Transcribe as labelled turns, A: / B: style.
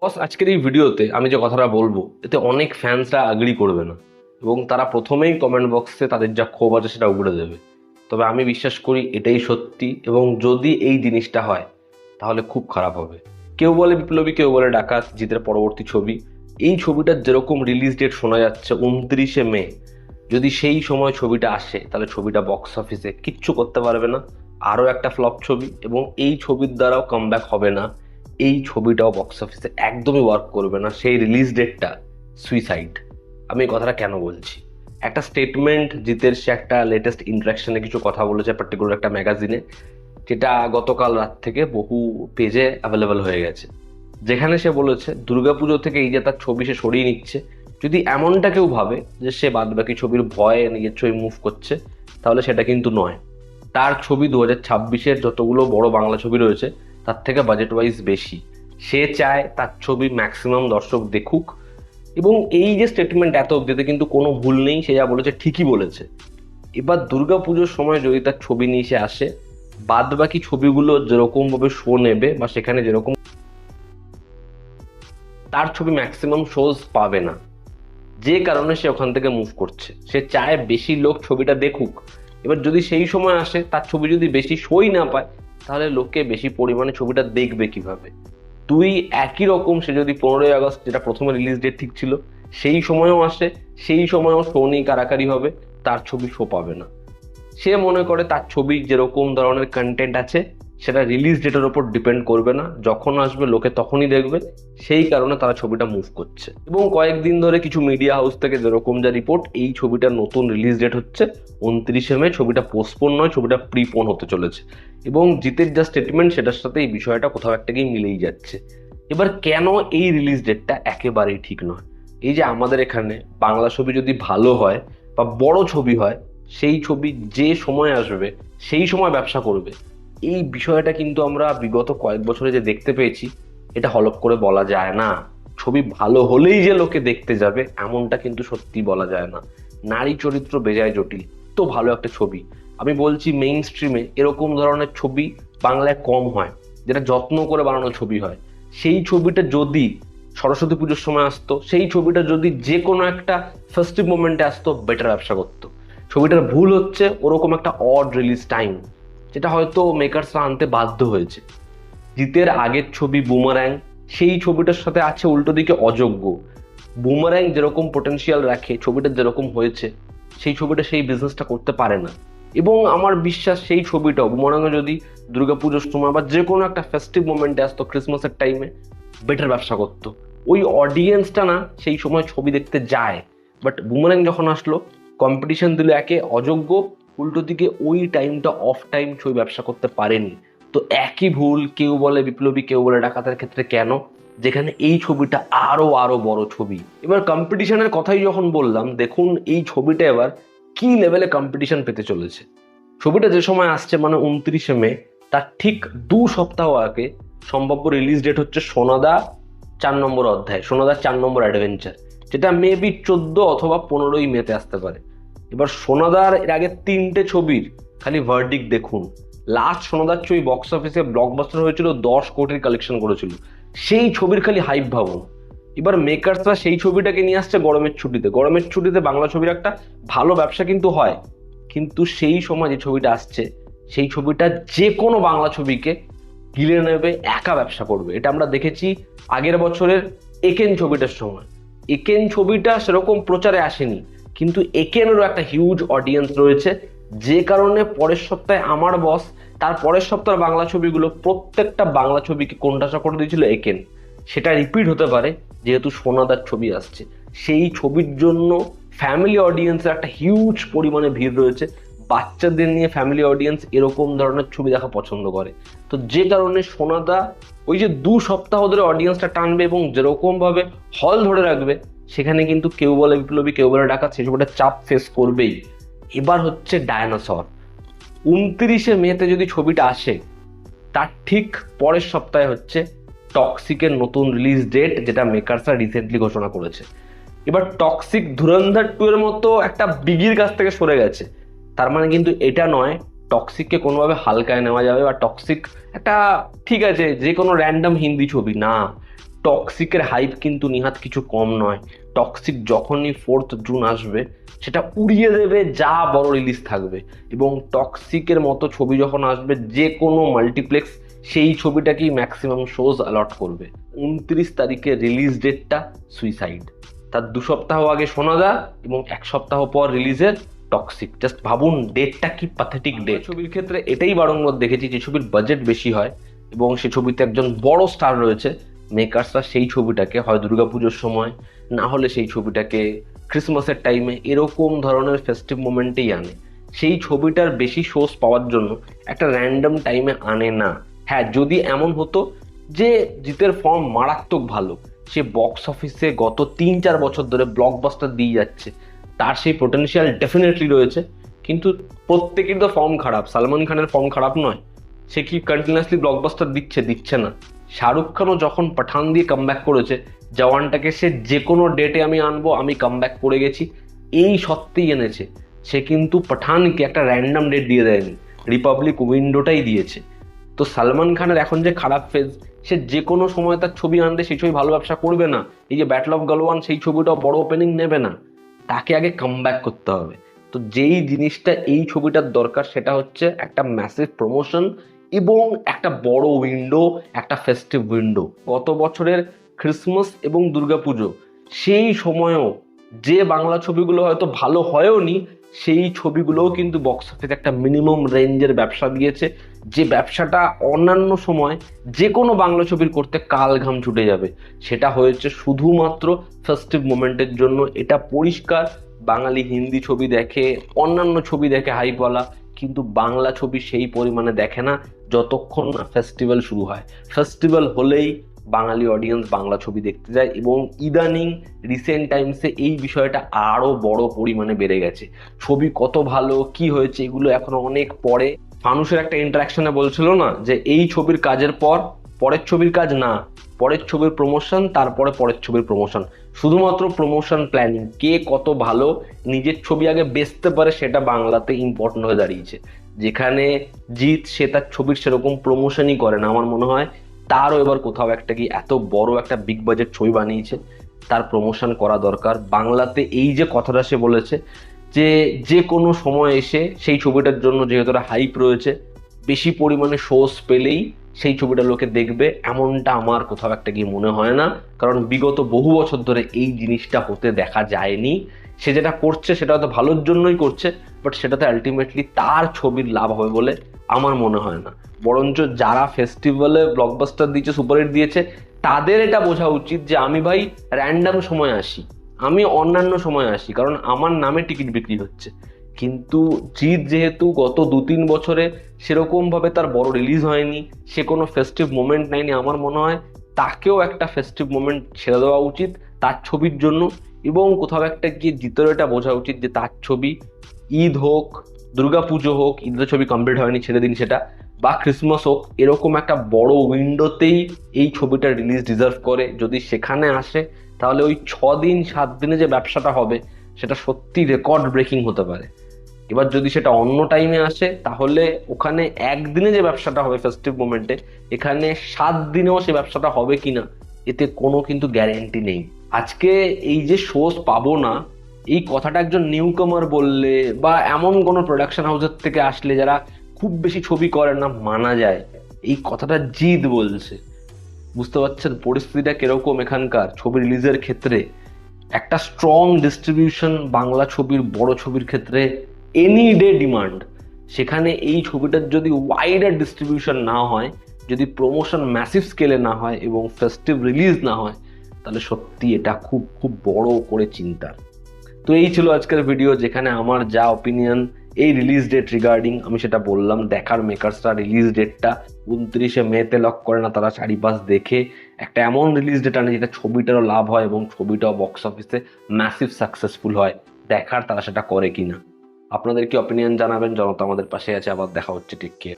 A: বস আজকের এই ভিডিওতে আমি যে কথাটা বলবো এতে অনেক ফ্যান্সরা এগ্রি করবে না এবং তারা প্রথমেই কমেন্ট বক্সে তাদের যা ক্ষোভ আছে সেটা উগড়ে দেবে। তবে আমি বিশ্বাস করি এটাই সত্যি এবং যদি এই জিনিসটা হয় তাহলে খুব খারাপ হবে। কেউ বলে বিপ্লবী, কেউ বলে ডাকাত জিতের পরবর্তী ছবি। এই ছবিটার যেরকম রিলিজ ডেট শোনা যাচ্ছে 29শে মে, যদি সেই সময় ছবিটা আসে তাহলে ছবিটা বক্স অফিসে কিচ্ছু করতে পারবে না, আরও একটা ফ্লপ ছবি, এবং এই ছবির দ্বারাও কামব্যাক হবে না। এই ছবিটাও বক্স অফিসে একদমই ওয়ার্ক করবে না, সেই রিলিজ ডেটটা সুইসাইড। আমি এই কথাটা কেন বলছি, একটা স্টেটমেন্ট জিতের, সে একটা লেটেস্ট ইন্টারাকশনে কিছু কথা বলেছে পার্টিকুলার একটা ম্যাগাজিনে, যেটা গতকাল রাত থেকে বহু পেজে অ্যাভেলেবেল হয়ে গেছে। যেখানে সে বলেছে দুর্গাপুজো থেকে এই যে তার ছবি সে সরিয়ে নিচ্ছে, যদি এমনটা কেউ ভাবে যে সে বাদবাকি ছবির ভয়ে নিজের ছবি মুভ করছে, তাহলে সেটা কিন্তু নয়। তার ছবি 2026-এর যতগুলো বড় বাংলা ছবি রয়েছে তার থেকে বাজেট ওয়াইজ বেশি। সে চায় তার ছবি ম্যাক্সিমাম দর্শক দেখুক, এবং এই যে স্টেটমেন্ট এত অব্দিতে কিন্তু কোনো ভুল নেই, সে যা বলেছে ঠিকই বলেছে। এবার দুর্গাপুজোর সময় যদি তার ছবি নিয়ে সে আসে, বাদ বাকি ছবিগুলো যেরকম ভাবে শো নেবে বা সেখানে যেরকম, তার ছবি ম্যাক্সিমাম শোজ পাবে না। যে কারণে সে ওখান থেকে মুভ করছে, সে চায় বেশি লোক ছবিটা দেখুক। এবার যদি সেই সময় আসে তার ছবি যদি বেশি শোই না পায়, তাহলে লোকে বেশি পরিমাণে ছবিটা দেখবে কিভাবে? তুই একই রকম, সে যদি 15ই আগস্ট, যেটা প্রথমে রিলিজ ডেট ঠিক ছিল, সেই সময়ও আসে, সেই সময়ও শো নেই, কারাকারি হবে, তার ছবি শো পাবে না। সে মনে করে তার ছবি যেরকম ধরনের কন্টেন্ট আছে সেটা রিলিজ ডেটের ওপর ডিপেন্ড করবে না, যখন আসবে লোকে তখনই দেখবে। সেই কারণে তারা ছবিটা মুভ করছে, এবং কয়েকদিন ধরে কিছু মিডিয়া হাউস থেকে যেরকম যা রিপোর্ট, এই ছবিটার নতুন রিলিজ ডেট হচ্ছে 29শে মে। ছবিটা পোস্টপোন নয়, ছবিটা প্রিপোন হতে চলেছে। এবং জিতের যা স্টেটমেন্ট সেটার সাথে এই বিষয়টা কোথাও একটা গিয়ে মিলেই যাচ্ছে। এবার কেন এই রিলিজ ডেটটা একেবারেই ঠিক নয়? এই যে আমাদের এখানে বাংলা ছবি যদি ভালো হয় বা বড় ছবি হয়, সেই ছবি যে সময় আসবে সেই সময় ব্যবসা করবে, এই বিষয়টা কিন্তু আমরা বিগত কয়েক বছরে যে দেখতে পেয়েছি, এটা হলপ করে বলা যায় না। ছবি ভালো হলেই যে লোকে দেখতে যাবে এমনটা কিন্তু সত্যি বলা যায় না। নারী চরিত্র বেজায় জটিল, তো ভালো একটা ছবি, আমি বলছি মেইন স্ট্রিমে এরকম ধরনের ছবি বাংলায় কম হয়, যেটা যত্ন করে বানানো ছবি হয়। সেই ছবিটা যদি সরস্বতী পুজোর সময় আসতো, সেই ছবিটা যদি যে কোনো একটা ফেস্টিভ মোমেন্টে আসতো, বেটার ব্যবসা করতো। ছবিটার ভুল হচ্ছে ওরকম একটা অড রিলিজ টাইম, যেটা হয়তো মেকার্সরা আনতে বাধ্য হয়েছে। জিতের আগের ছবি বুমার্যাং, সেই ছবিটার সাথে আছে উল্টো দিকে অযোগ্য। বুমার্যাং যেরকম পোটেনশিয়াল রাখে, ছবিটা যেরকম হয়েছে, সেই ছবিটা সেই বিজনেসটা করতে পারে না। এবং আমার বিশ্বাস সেই ছবিটাও বুমার্যাংয়ে যদি দুর্গাপুজোর সময় বা যে কোনো একটা ফেস্টিভ মোমেন্টে আসতো, ক্রিসমাসের টাইমে, বেটার ব্যবসা করতো। ওই অডিয়েন্সটা না সেই সময় ছবি দেখতে যায়। বাট বুমার্যাং যখন আসলো, কম্পিটিশন দিল একে, অযোগ্য, উল্টো দিকে ওই টাইমটা অফ টাইম, ছবি ব্যবসা করতে পারেনি। তো একই ভুল কেউ বলে বিপ্লবী, কেউ বলে ডাকাতের ক্ষেত্রে কেন, যেখানে এই ছবিটা আরো আরো বড় ছবি। এবার কম্পিটিশনের কথাই যখন বললাম, দেখুন এই ছবিটা এবার কি লেভেলে কম্পিটিশন পেতে চলেছে। ছবিটা যে সময় আসছে মানে 29শে মে, তার ঠিক 2 সপ্তাহ আগে সম্ভাব্য রিলিজ ডেট হচ্ছে সোনাদা 4 নম্বর অধ্যায়, সোনাদার 4 নম্বর অ্যাডভেঞ্চার, যেটা মেবি 14 অথবা 15ই মেতে আসতে পারে। এবার সোনাদার এর আগে 3টে ছবির খালি ভার্ডিক্ট দেখুন। লাস্ট সোনাদার ছবি বক্স অফিসে ব্লকবাস্টার হয়েছিল, 10 কোটির কালেকশন করেছিল, সেই ছবির খালি হাইপ ভাবুন। এবার মেকার্সরা সেই ছবিটাকে নিয়ে আসছে গরমের ছুটিতে। গরমের ছুটিতে বাংলা ছবির একটা ভালো ব্যবসা কিন্তু হয়, কিন্তু সেই সময় যে ছবিটা আসছে, সেই ছবিটা যে কোনো বাংলা ছবিকে গিলে নেবে, একা ব্যবসা করবে। এটা আমরা দেখেছি আগের বছরের একেন ছবিটার সময়। একেন ছবিটা সেরকম প্রচারে আসেনি, কিন্তু একেনেরও একটা হিউজ অডিয়েন্স রয়েছে, যে কারণে পরের সপ্তাহে আমার বস, তার পরের সপ্তাহে বাংলা ছবিগুলো, প্রত্যেকটা বাংলা ছবিকে কোণঠাসা করে দিয়েছিল একেন। সেটা রিপিট হতে পারে যেহেতু সোনাদার ছবি আসছে। সেই ছবির জন্য ফ্যামিলি অডিয়েন্সের একটা হিউজ পরিমাণে ভিড় রয়েছে। বাচ্চাদের নিয়ে ফ্যামিলি অডিয়েন্স এরকম ধরনের ছবি দেখা পছন্দ করে। তো যে কারণে সোনাদা ওই যে 2 সপ্তাহ ধরে অডিয়েন্সটা টানবে এবং যেরকম ভাবে হল ধরে রাখবে, সেখানে কিন্তু কেউ বলে বিপ্লবী, কেউ বলে ডাকাত, সেই ছবিটা চাপ ফেস করবেই। এবার হচ্ছে ডায়নোসর। 29শে মেতে যদি ছবিটা আসে, তার ঠিক পরের সপ্তাহে হচ্ছে টক্সিকের নতুন রিলিজ ডেট, যেটা মেকার্সরা রিসেন্টলি ঘোষণা করেছে। এবার টক্সিক ধুরন্ধর 2 এর মতো একটা বিগির কাছ থেকে সরে গেছে, তার মানে কিন্তু এটা নয় টক্সিককে কোনোভাবে হালকায় নেওয়া যাবে, বা টক্সিক একটা ঠিক আছে যে কোনো র্যান্ডম হিন্দি ছবি না। টক্সিকের হাইপ কিন্তু নিহাত কিছু কম নয়। টক্সিক যখনই 4th জুন আসবে সেটা উড়িয়ে দেবে যা বড় রিলিজ থাকবে, এবং টক্সিকের মতো ছবি যখন আসবে যে কোনো মাল্টিপ্লেক্স সেই ছবিটাকেই ম্যাক্সিমাম শোজ অ্যালট করবে। 29 তারিখে রিলিজ ডেটটা সুইসাইড, তার 2 সপ্তাহ আগে শোনা যায় এবং 1 সপ্তাহ পর রিলিজের টক্সিক। জাস্ট ভাবুন ডেটটা কি প্যাথেটিক ডেট। ছবির ক্ষেত্রে এটাই বারংবার দেখেছি যে ছবির বাজেট বেশি হয় এবং সে ছবিতে একজন বড় স্টার রয়েছে, মেকার্সরা সেই ছবিটাকে হয় দুর্গাপুজোর সময়, না হলে সেই ছবিটাকে ক্রিসমাসের টাইমে, এরকম ধরনের ফেস্টিভ মোমেন্টেই আনে। সেই ছবিটার বেশি শোজ পাওয়ার জন্য একটা র্যান্ডম টাইমে আনে না। হ্যাঁ, যদি এমন হতো যে জিতের ফর্ম মারাত্মক ভালো, সে বক্স অফিসে গত 3-4 বছর ধরে ব্লকবাস্টার দিয়ে যাচ্ছে, তার সেই পোটেনশিয়াল ডেফিনেটলি রয়েছে, কিন্তু প্রত্যেকের তো ফর্ম খারাপ। সালমান খানের ফর্ম খারাপ নয়, সে কি কন্টিনিউয়াসলি ব্লকবাস্টার দিচ্ছে না। শাহরুখ খানও যখন পাঠান দিয়ে কামব্যাক করেছে, জওয়ানটাকে সে যে কোনো ডেটে আমি আনবো, আমি কামব্যাক করে গেছি এই সত্যিই এনেছে। সে কিন্তু পাঠানকে একটা র্যান্ডম ডেট দিয়ে দেয়নি, রিপাবলিক উইন্ডোটাই দিয়েছে। তো সালমান খানের এখন যে খারাপ ফেজ, সে যে কোনো সময় তার ছবি আনলে সেই ছবি ভালো ব্যবসা করবে না। এই যে ব্যাটল অফ গালওয়ান, সেই ছবিটাও বড় ওপেনিং নেবে না, তাকে আগে কামব্যাক করতে হবে। তো যেই জিনিসটা এই ছবিটার দরকার সেটা হচ্ছে একটা ম্যাসিভ প্রমোশন এবং একটা বড় উইন্ডো, একটা ফেস্টিভ উইন্ডো। গত বছরের ক্রিসমাস এবং দুর্গাপুজো, সেই সময়েও যে বাংলা ছবিগুলো হয়তো ভালো হয়ওনি, সেই ছবিগুলোও কিন্তু বক্স অফিসে একটা মিনিমাম রেঞ্জের ব্যবসা দিয়েছে, যে ব্যবসাটা অন্যান্য সময় যে কোনো বাংলা ছবির করতে কাল ঘাম ছুটে যাবে, সেটা হয়েছে শুধুমাত্র ফেস্টিভ মোমেন্টের জন্য। এটা পরিষ্কার, বাঙালি হিন্দি ছবি দেখে, অন্যান্য ছবি দেখে হাইপওয়ালা, কিন্তু বাংলা ছবি সেই পরিমাণে দেখে না যতক্ষণ না ফেস্টিভ্যাল শুরু হয়। ফেস্টিভ্যাল হলেই বাঙালি অডিয়েন্স বাংলা ছবি দেখতে যায়, এবং ইদানিং রিসেন্ট টাইমসে এই বিষয়টা আরো বড় পরিমাণে বেড়ে গেছে। ছবি কত ভালো কি হয়েছে এগুলো এখনো অনেক পরে। মানুষের একটা ইন্টারাকশনে বলছিল না যে এই ছবির কাজের পর পরের ছবির কাজ না, পরের ছবির প্রমোশন, তারপরে পরের ছবির প্রমোশন, শুধুমাত্র প্রমোশন প্ল্যানিং। কে কত ভালো নিজের ছবি আগে বেচতে পারে সেটা বাংলাতে ইম্পর্টেন্ট হয়ে দাঁড়িয়েছে। যেখানে জিৎ, সে তার ছবির সেরকম প্রমোশনই করে না। আমার মনে হয় তারও এবার কোথাও একটা কি এত বড় একটা বিগ বাজেট ছবি বানিয়েছে, তার প্রমোশন করা দরকার। বাংলাতে এই যে কথাটা সে বলেছে যে যে কোনো সময় এসে সেই ছবিটার জন্য যেহেতু হাইপ রয়েছে, বেশি পরিমাণে শোজ পেলেই সেই ছবিটা লোকে দেখবে, এমনটা আমার কোথাও একটা গিয়ে মনে হয় না। কারণ বিগত বহু বছর ধরে এই জিনিসটা হতে দেখা যায়নি। সে যেটা করছে সেটা হয়তো ভালোর জন্যই করছে, বাট সেটাতে আলটিমেটলি তার ছবির লাভ হবে বলে আমার মনে হয় না। বরঞ্চ যারা ফেস্টিভ্যালে ব্লকবাস্টার দিয়েছে, সুপারহিট দিয়েছে, তাদের এটা বোঝা উচিত যে আমি ভাই র্যান্ডম সময় আসি, আমি অন্যান্য সময় আসি, কারণ আমার নামে টিকিট বিক্রি হচ্ছে। কিন্তু জিৎ যেহেতু গত 2-3 বছরে সেরকম ভাবে তার বড় রিলিজ হয়নি, সে কোনো ফেস্টিভ মোমেন্ট নেয়নি, আমার মনে হয় তাকেও একটা ফেস্টিভ মোমেন্ট ছেড়ে দেওয়া উচিত তার ছবির জন্য। এবং কোথাও একটা গিয়ে জিতের এটা বোঝা উচিত যে তার ছবি ঈদ হোক, দুর্গাপুজো হোক, ঈদের ছবি কমপ্লিট হয়নি ছেড়ে দিন সেটা, বা ক্রিসমাস হোক, এরকম একটা বড় উইন্ডোতেই এই ছবিটা রিলিজ ডিজার্ভ করে। যদি সেখানে আসে তাহলে ওই 6-7 দিনে যে ব্যবসাটা হবে সেটা সত্যি রেকর্ড ব্রেকিং হতে পারে। এবার যদি সেটা অন্য টাইমে আসে তাহলে ওখানে একদিনে যে ব্যবসাটা হবে ফেস্টিভ মোমেন্টে, এখানে 7 দিনেও সে ব্যবসাটা হবে কিনা এতে কোনো কিন্তু গ্যারেন্টি নেই। আজকে এই যে শোজ পাবো না, এই কথাটা একজন নিউ কামার বললে বা এমন কোনো প্রোডাকশন হাউসের থেকে আসলে যারা খুব বেশি ছবি করে না, মানা যায়। এই কথাটা জিৎ বলছে, বুঝতে পারছেন পরিস্থিতিটা কিরকম এখানকার ছবি রিলিজের ক্ষেত্রে। একটা স্ট্রং ডিস্ট্রিবিউশন বাংলা ছবির, বড় ছবির ক্ষেত্রে এনি ডে ডিমান্ড। সেখানে এই ছবিটার যদি ওয়াইডার ডিস্ট্রিবিউশন না হয়, যদি প্রমোশন ম্যাসিভ স্কেলে না হয় এবং ফেস্টিভ রিলিজ না হয়, তাহলে সত্যি এটা খুব খুব বড় করে চিন্তার। তো এই ছিল আজকের ভিডিও, যেখানে আমার যা অপিনিয়ন এই রিলিজ ডেট রিগার্ডিং আমি সেটা বললাম। দেখার মেকার্সরা রিলিজ ডেটটা 29শে মেতে লক করে না, তারা চারিপাশ দেখে একটা এমন রিলিজ ডেট আনে যেটা ছবিটারও লাভ হয় এবং ছবিটাও বক্স অফিসে ম্যাসিভ সাকসেসফুল হয়। দেখার তারা সেটা করে কিনা। আপনাদের কি অপিনিয়ন জানাবেন, জনতা আমাদের পাশে আছে। আবার দেখা হচ্ছে, টেক কেয়ার।